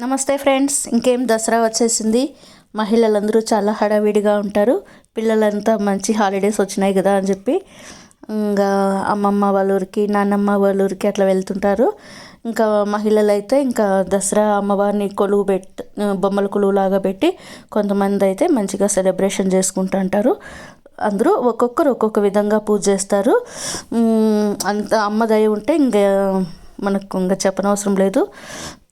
నమస్తే ఫ్రెండ్స్, ఇంకేం దసరా వచ్చేసింది. మహిళలందరూ చాలా హడావిడిగా ఉంటారు. పిల్లలంతా మంచి హాలిడేస్ వచ్చినాయి కదా అని చెప్పి ఇంకా అమ్మమ్మ వాళ్ళ ఊరికి, నాన్నమ్మ వాళ్ళ ఊరికి అట్లా వెళ్తుంటారు. ఇంకా మహిళలు అయితే ఇంకా దసరా అమ్మవారిని బొమ్మల కొలువులాగా పెట్టి కొంతమంది అయితే మంచిగా సెలబ్రేషన్ చేసుకుంటుంటారు. అందరూ ఒక్కొక్కరు ఒక్కొక్క విధంగా పూజ చేస్తారు. అంత అమ్మ దయ ఉంటే ఇంకా మనకు ఇంకా చెప్పనవసరం లేదు.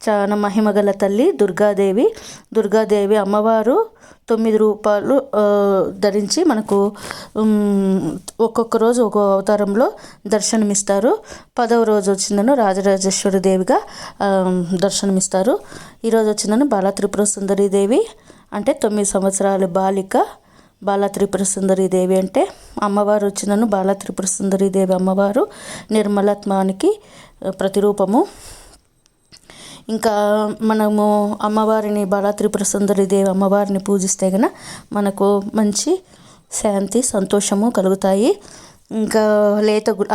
చాలా మహిమగల తల్లి దుర్గాదేవి అమ్మవారు 9 రూపాలు ధరించి మనకు ఒక్కొక్క రోజు ఒక్కో అవతారంలో దర్శనమిస్తారు. 10వ రోజు వచ్చిందను రాజరాజేశ్వరి దేవిగా దర్శనమిస్తారు. ఈరోజు వచ్చిందని బాలా త్రిపుర సుందరి దేవి అంటే 9 సంవత్సరాల బాలిక. బాలా త్రిపుర సుందరి దేవి అంటే అమ్మవారు వచ్చిందను బాలా త్రిపుర సుందరి దేవి అమ్మవారు నిర్మలత్వానికి ప్రతిరూపము. ఇంకా మనము అమ్మవారిని బాలా త్రిపుర సుందరి దేవి అమ్మవారిని పూజిస్తే కనుక మనకు మంచి శాంతి సంతోషము కలుగుతాయి. ఇంకా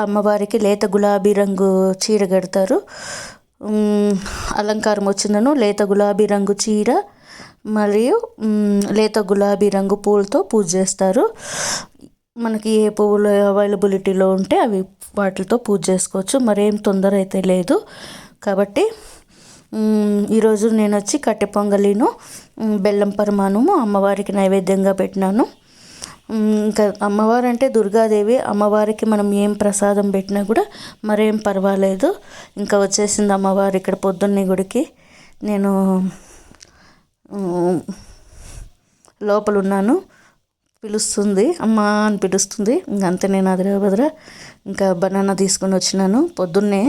అమ్మవారికి లేత గులాబీ రంగు చీర కడతారు. అలంకారం వచ్చిందను లేత గులాబీ రంగు చీర మరియు లేత గులాబీ రంగు పూలతో పూజ చేస్తారు. మనకి ఏ పువ్వులు అవైలబిలిటీలో ఉంటే అవి వాటితో పూజ చేసుకోవచ్చు. మరేం తొందర అయితే లేదు. కాబట్టి ఈరోజు నేను వచ్చి కట్టె పొంగలిను బెల్లం పరమాన్నము అమ్మవారికి నైవేద్యంగా పెట్టినాను. ఇంకా అమ్మవారు అంటే దుర్గాదేవి, అమ్మవారికి మనం ఏం ప్రసాదం పెట్టినా కూడా మరేం పర్వాలేదు. ఇంకా వచ్చేసింది అమ్మవారు ఇక్కడ పొద్దున్నే గుడికి. నేను లోపల ఉన్నాను, పిలుస్తుంది అమ్మ అని పిలుస్తుంది. ఇంకంతే నేను అదిరా ఇంకా బనానా తీసుకొని వచ్చినాను పొద్దున్నే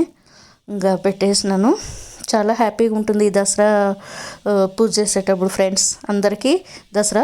ఇంకా పెట్టేసినాను. చాలా హ్యాపీగా ఉంటుంది ఈ దసరా పూజ చేసేటప్పుడు. ఫ్రెండ్స్ అందరికీ దసరా